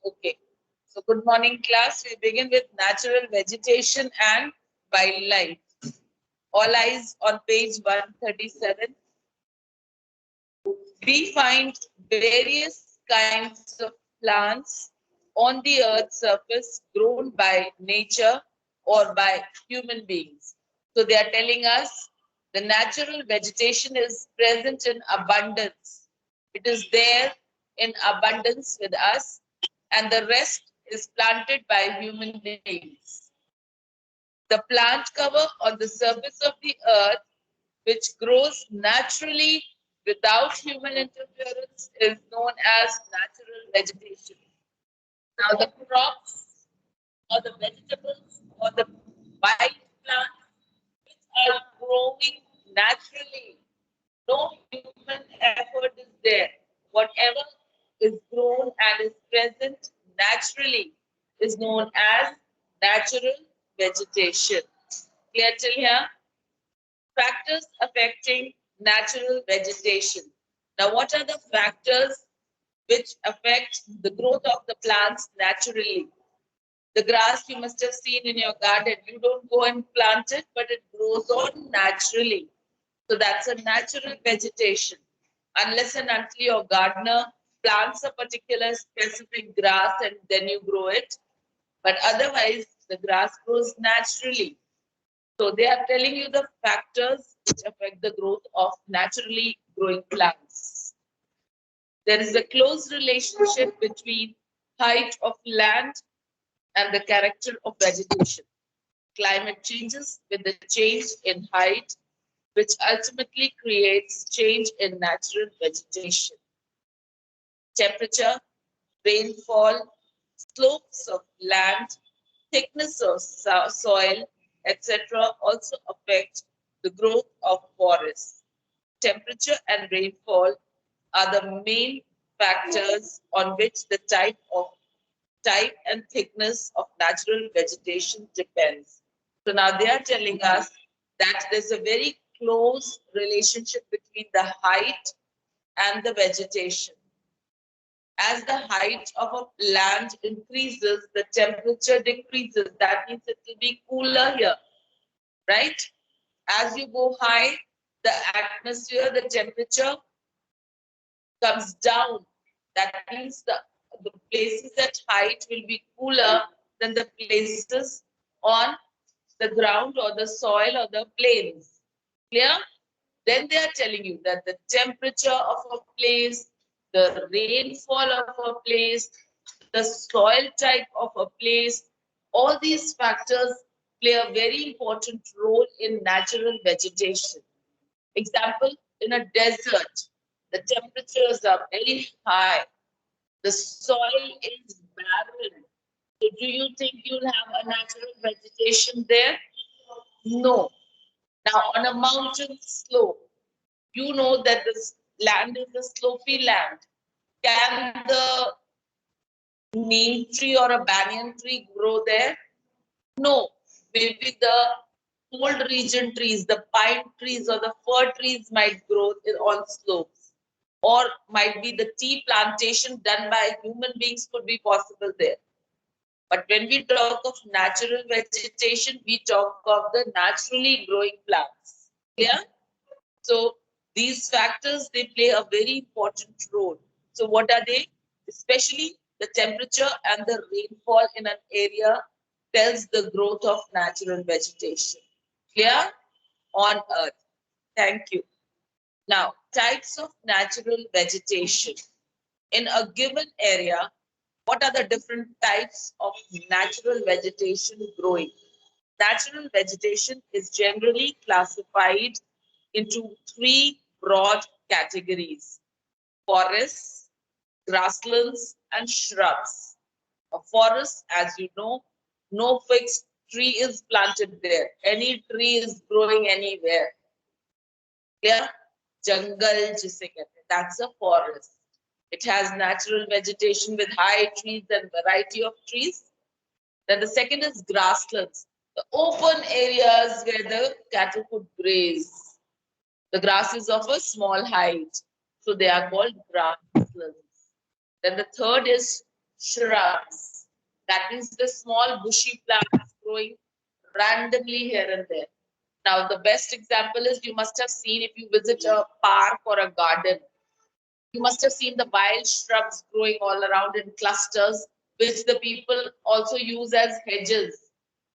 Okay. So good morning, class. We begin with natural vegetation and wildlife. All eyes on page 137. We find various kinds of plants on the earth's surface grown by nature or by human beings. So they are telling us the natural vegetation is present in abundance. It is there in abundance with us, and the rest is planted by human beings. The plant cover on the surface of the earth, which grows naturally without human interference, is known as natural vegetation. Now, the crops or the vegetables or the wild plants which are growing naturally, no human effort is there. Whatever is grown and is present naturally is known as natural vegetation. Clear till here? Factors affecting natural vegetation. Now, what are the factors which affect the growth of the plants naturally? The grass you must have seen in your garden. You don't go and plant it, but it grows on naturally. So that's a natural vegetation. Unless and until your gardener plants a particular specific grass and then you grow it. But otherwise, the grass grows naturally. So they are telling you the factors which affect the growth of naturally growing plants. There is a close relationship between height of land and the character of vegetation. Climate changes with the change in height, which ultimately creates change in natural vegetation. Temperature, rainfall, slopes of land, thickness of soil, etc. also affect the growth of forests. Temperature and rainfall are the main factors on which the type and thickness of natural vegetation depends. So now they are telling us that there's a very close relationship between the height and the vegetation. As the height of a land increases, the temperature decreases. That means it will be cooler here, right? As you go high, the atmosphere, the temperature comes down. That means the places at height will be cooler than the places on the ground or the soil or the plains. Clear? Then they are telling you that the temperature of a place, the rainfall of a place, the soil type of a place, all these factors play a very important role in natural vegetation. Example, in a desert, the temperatures are very high. The soil is barren. So do you think you'll have a natural vegetation there? No. Now, on a mountain slope, you know that this land is a slopy land. Can the neem tree or a banyan tree grow there? No. Maybe the cold region trees, the pine trees or the fir trees might grow on slopes. Or might be the tea plantation done by human beings could be possible there. But when we talk of natural vegetation, we talk of the naturally growing plants. Yeah? So these factors, they play a very important role. So what are they? Especially the temperature and the rainfall in an area tells the growth of natural vegetation. Clear? On earth. Thank you. Now, types of natural vegetation. In a given area, what are the different types of natural vegetation growing? Natural vegetation is generally classified into three broad categories: forests, grasslands, and shrubs. A forest, as you know, no fixed tree is planted there. Any tree is growing anywhere. Yeah? Jungle, jise kehte hain, that's a forest. It has natural vegetation with high trees and variety of trees. Then the second is grasslands, the open areas where the cattle could graze. The grass is of a small height, so they are called grasslands. Then the third is shrubs. That means the small bushy plants growing randomly here and there. Now, the best example is you must have seen if you visit a park or a garden, you must have seen the wild shrubs growing all around in clusters, which the people also use as hedges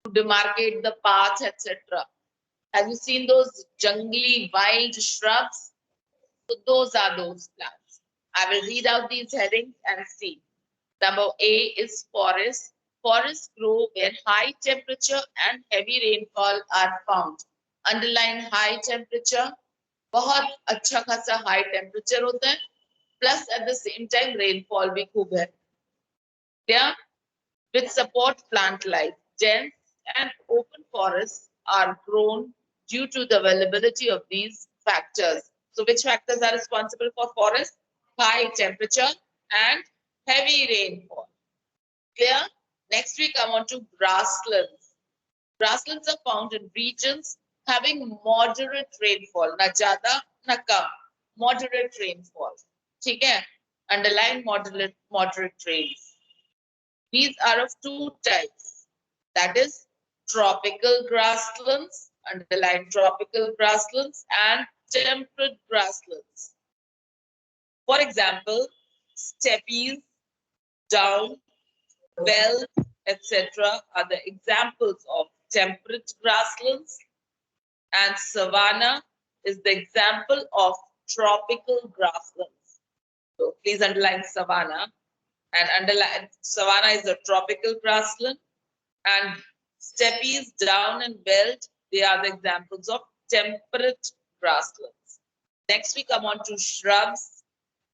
to demarcate the path, etc. Have you seen those jungly wild shrubs? So those are those plants. I will read out these headings and see. Number A is forest. Forests grow where high temperature and heavy rainfall are found. Underline high temperature. बहुत अच्छा खासा high temperature होता है. Plus at the same time rainfall भी खूब है. Yeah, which support plant life. Dense and open forests are grown due to the availability of these factors. So which factors are responsible for forests? High temperature and heavy rainfall. Clear? Next we come on to grasslands. Grasslands are found in regions having moderate rainfall. Na ज़्यादा, na कम. Moderate rainfall. ठीक है? Underline moderate rains. These are of two types. That is tropical grasslands, underline tropical grasslands, and temperate grasslands. For example, steppes, down, veld, etc. are the examples of temperate grasslands, and savanna is the example of tropical grasslands. So please underline savanna, and underline savanna is a tropical grassland, and steppes, down, and veld, they are the examples of temperate grasslands. Next we come on to shrubs.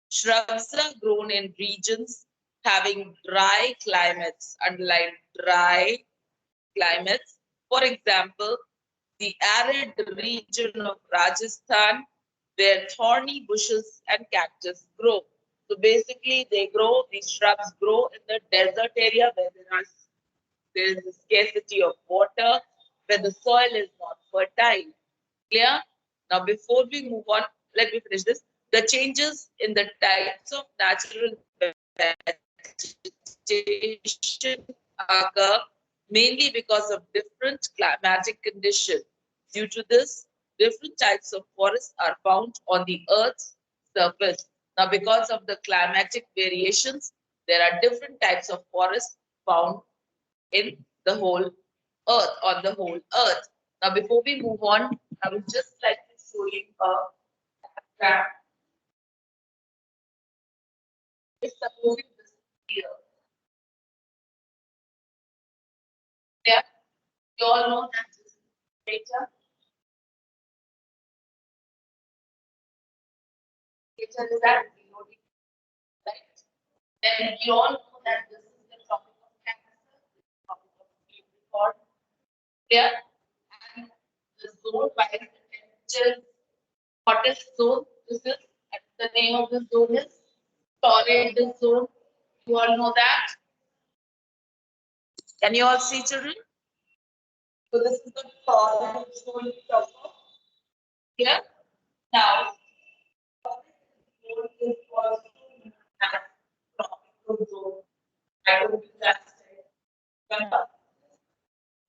Shrubs are grown in regions having dry climates, underline dry climates. For example, the arid region of Rajasthan, where thorny bushes and cactus grow. So basically, these shrubs grow in the desert area where there is a scarcity of water, where the soil is not fertile. Clear? Now, before we move on, let me finish this. The changes in the types of natural vegetation occur mainly because of different climatic conditions. Due to this, different types of forests are found on the Earth's surface. Now, because of the climatic variations, there are different types of forests found in the whole Earth, on the whole Earth. Now, before we move on, I would just like to show you a graph. Supposing this is here. Yeah, you all know that this is data. Data is that reloading, right? Then you all know that this is the topic of cancer, this is the topic of record. Yeah, and the zone by the temperature, hottest zone. This is the name of the zone is torrid zone. You all know that. Can you all see, children? So this is the torrid zone we talk about. Yeah. Now, torrid zone is also known as tropical zone. I will do that. Remember,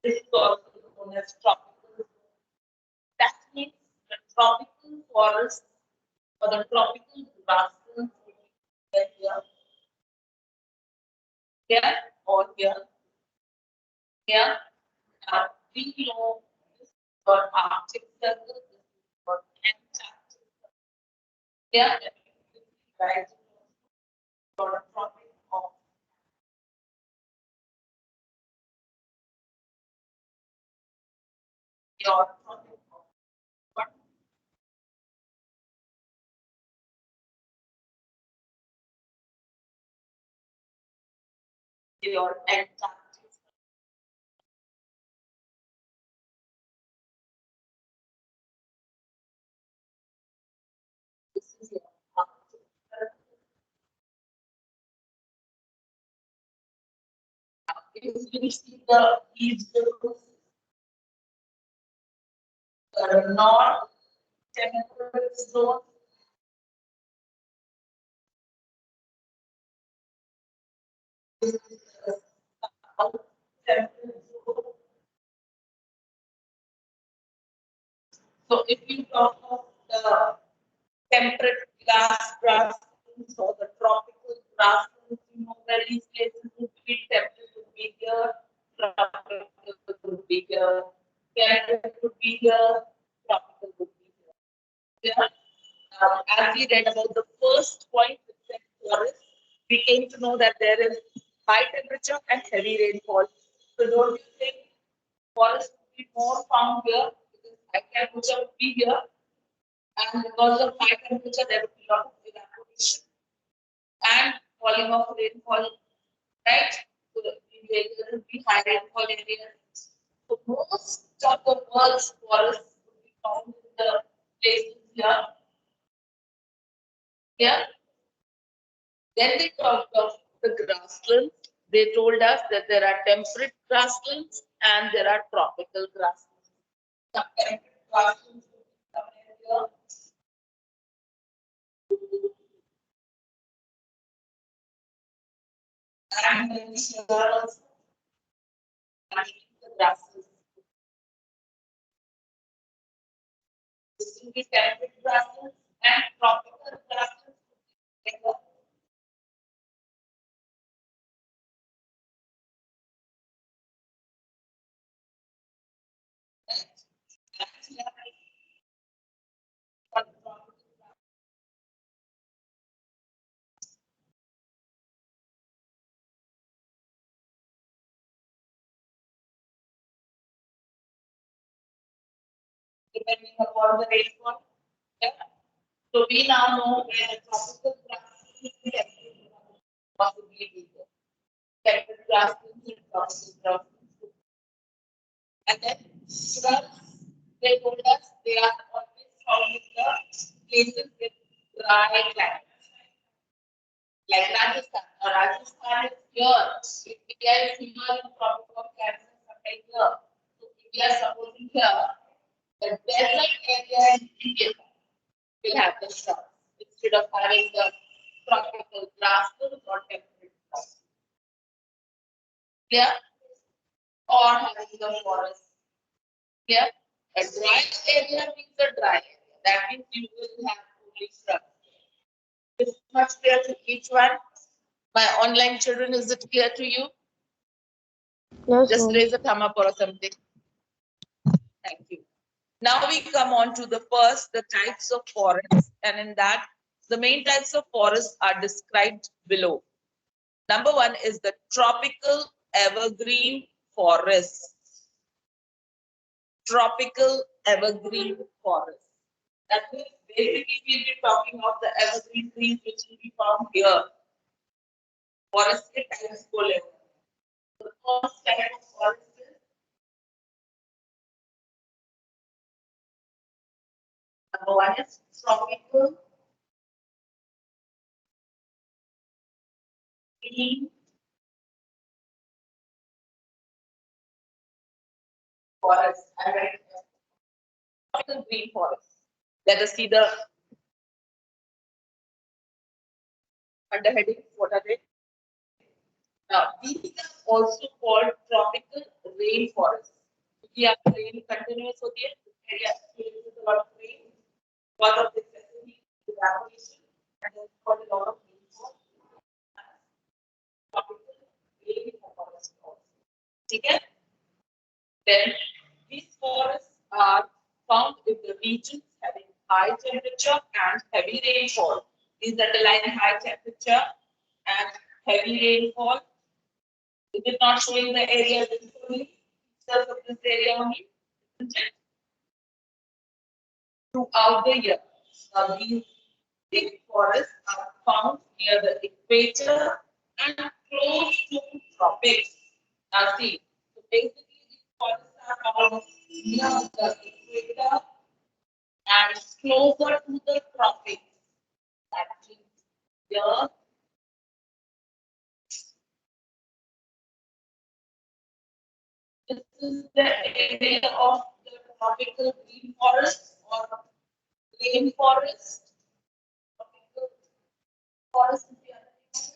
this is also known as tropical zone. That means the tropical forest or the tropical grasslands here, here, or here, here. Now, we know this is for Arctic circle, this is for Antarctic circle. Here, right, for tropic of your tropic of what? Your Antarctic. This is your Arctic circle. You see the east north temperate zone. So if you talk of the temperate grasslands or the tropical grasslands, you know where these places would be temperate would be here, tropical would be here, temperate would be here, tropical would be here. Yeah. As we read about the first point, which said forest, we came to know that there is high temperature and heavy rainfall. So don't you think forest would be more found here because high temperature would be here, and because of high temperature, there would be a lot of evaporation and falling of rainfall, right? So there would be high rainfall areas. So most of the world's forests would be found in the places here. Here. Then they talked of the grasslands. They told us that there are temperate grasslands and there are tropical grasslands. The temperate grasslands would be somewhere here. And then here also, the grasses. This will be temperate grasslands and tropical grasslands. Depending upon the rainfall. Yeah. So we now know where the tropical grasslands possibly be there. Temperate grasslands and tropical grasslands. And then shrubs, they told us they are always found in the places with dry climate. Like Rajasthan. Now Rajasthan is here. India is here in tropical climate somewhere here. So India supposing here, the desert area in India will have the shrubs instead of having the tropical grasslands or temperate grasslands. Yeah, or having the forest. Yeah, a dry area means a dry area. That means you will have only shrubs. Is much clear to each one? My online children, is it clear to you? Yes, Just ma'am. raise a thumb up or something. Thank you. Now we come on to the first, the types of forests, and in that, the main types of forests are described below. Number one is the tropical evergreen forest. Tropical evergreen forest. That means basically we'll be talking of the evergreen trees which will be found here. Forest के types बोले. The first type of forest is number one is tropical green forest. I write tropical green forest. Let us see the underheading. What are they? Now, these are also called tropical rainforests. Yeah, rain continuous होती है. Area experiences a lot of rain, lot of excessive evaporation, and then for a lot of rainfall. Tropical rainforest also. Okay? Then these forests are found in the regions having high temperature and heavy rainfall. These underline high temperature and heavy rainfall. Is it not showing the area visibly? Pictures of this area only, isn't it? Throughout the year. Now these big forests are found near the equator and close to tropics. Now see, so basically these forests are found near the equator and closer to the tropics. That means here this is the area of the tropical green forest or rainforest. Tropical forest is the other name of it.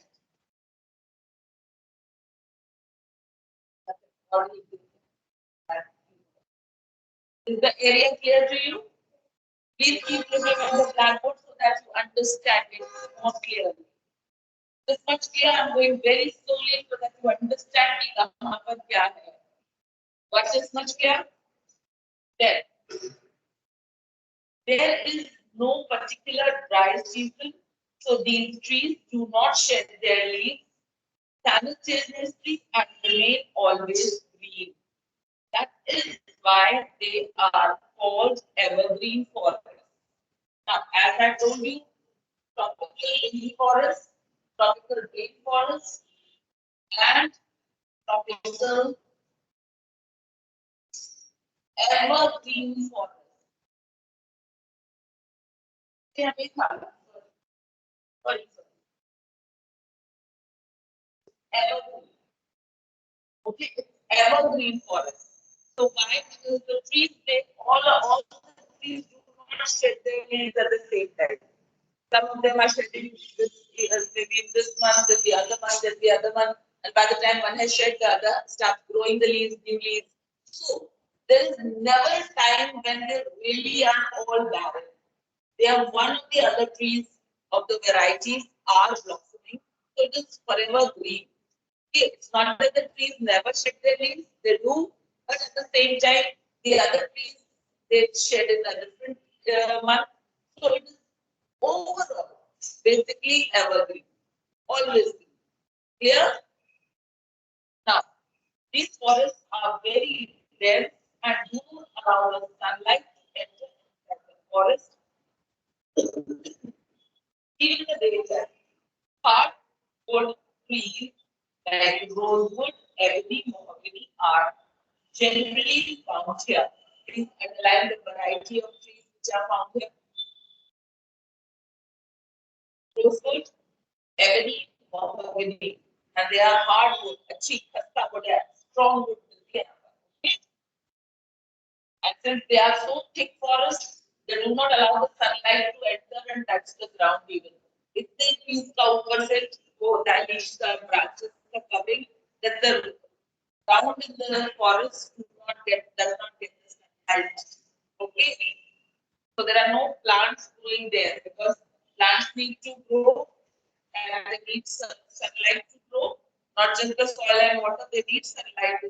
Is the area clear to you? Please keep looking at the blackboard so that you understand it more clearly. This much clear, I'm going very slowly so that you understand कि कहाँ पर क्या है. What is much clear? There. There is no particular dry season, so these trees do not shed their leaves simultaneously and remain always green. That is why they are called evergreen forests. Now, as I told you, tropical rainforest, tropical rainforest, and tropical evergreen forest. Yeah, sorry, evergreen. Okay, it's evergreen forest. So why? Because the trees, all the trees do not shed their leaves at the same time. Some of them are shedding this maybe in this month, then the other month, then the other month, and by the time one has shed, the other starts growing the leaves, new leaves. So there is never a time when they really are all barren. They are one of the other trees of the varieties are blossoming, so it is forever green. Okay, it's not that the trees never shed their leaves, they do, but at the same time, the other trees they shed in a different month. So it is overall basically evergreen, always green. Clear? Now, these forests are very dense and do not allow the sunlight to enter inside the forest, even in the daytime. Hardwood trees like rosewood, ebony, mahogany are generally found here. Please underline the variety of trees which are found here. Rosewood, ebony, mahogany, and they are hardwood, अच्छी खस्ता wood है, strong wood मिलती है यहाँ पर. Okay? And since they are so thick forests, they do not allow the sunlight to enter and touch the ground even. इतने trees का ऊपर से वो leaves का branches का covering that the ground in the forest does not get the sunlight. Okay. So there are no plants growing there because plants need to grow and they need sunlight to grow. Not just the soil and water, they need sunlight.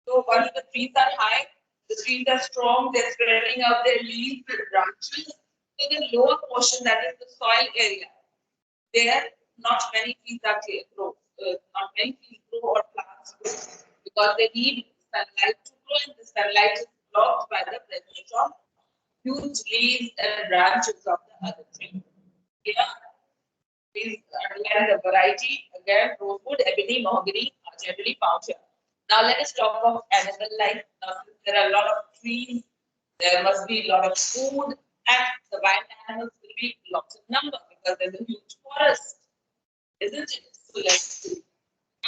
So once the trees are high, the trees are strong, they're spreading out their leaves and branches. So the lower portion, that is the soil area, there not many trees are grow. Not many trees grow or plants grow because they need sunlight to grow, and the sunlight is blocked by the presence of huge leaves and branches of the other tree. Yeah. Please underline the variety. Again, rosewood, ebony, mahogany are generally found here. Now let us talk of animal life. Now, since there are a lot of trees, there must be a lot of food, and the wild animals will be lots of number because there's a huge forest, isn't it? So let's see.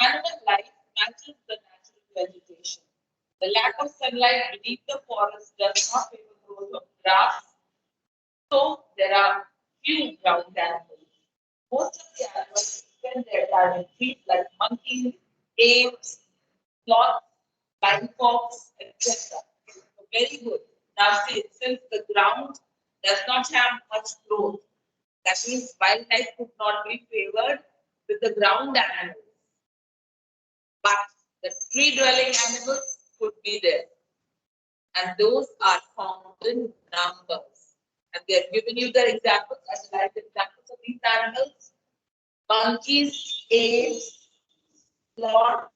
Animal life matches the natural vegetation. The lack of sunlight beneath the forest does not favor growth of grass, so there are few ground animals. Most of the animals spend their time in trees like monkeys, apes, sloths, flying fox, etc. So very good. Now see, since the ground does not have much growth, that means wildlife could not be favored with the ground animals. But the tree-dwelling animals could be there. And those are found in numbers. And they have given you the examples, as like examples of these animals. Monkeys, apes, sloths,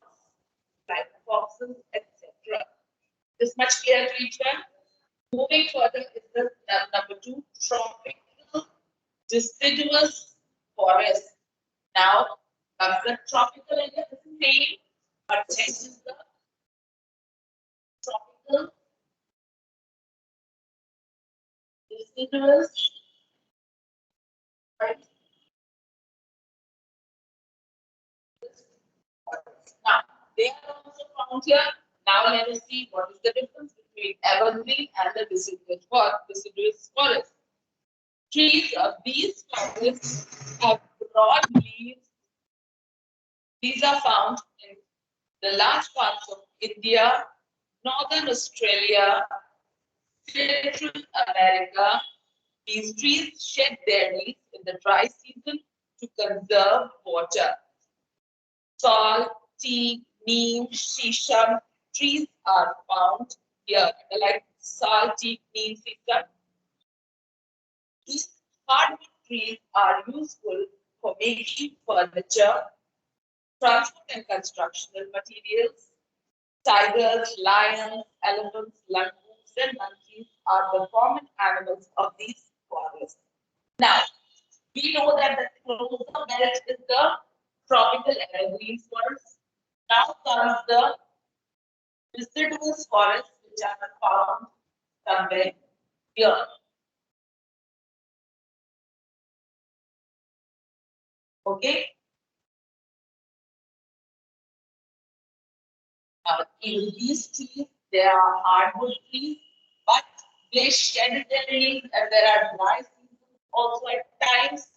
like foxes, etc. This much clear to each one. Moving further is the number 2, tropical deciduous forest. Now comes the tropical area, the same, but changes the tropical deciduous, right? Now, they are also found here. Now, let us see what is the difference between evergreen and the deciduous forest. Trees of these forests have broad leaves. These are found in the large parts of India, Northern Australia, Central America. These trees shed their leaves in the dry season to conserve water. Sal, teak, neem, shisham trees are found here, like sal, teak, neem, shisham. These hardwood trees are useful for making furniture, transport and constructional materials. Tigers, lions, elephants, langoons, and monkeys are the common animals of these forests. Now, we know that the closer belt is the tropical evergreen forest. Now comes the deciduous forests, which are found somewhere here. Okay. Even these trees, they are hardwood trees, but they shed their leaves and there are dry seasons also at times.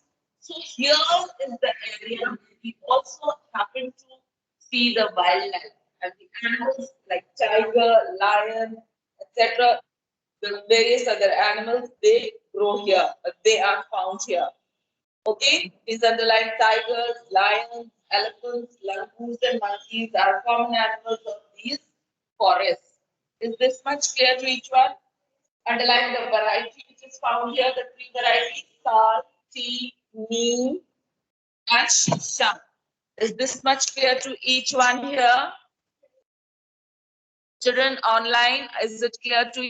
So here is the area where we also happen to see the wildlife and the animals like tiger, lion, etc. The various other animals, they grow here, they are found here. Okay, these are the like tigers, lions, elephants, langoons, and monkeys are common animals of these forests. Is this much clear to each one? Underline the variety which is found here, the three varieties, sal, tea, neem, and shisham. Is this much clear to each one here? Children online, is it clear to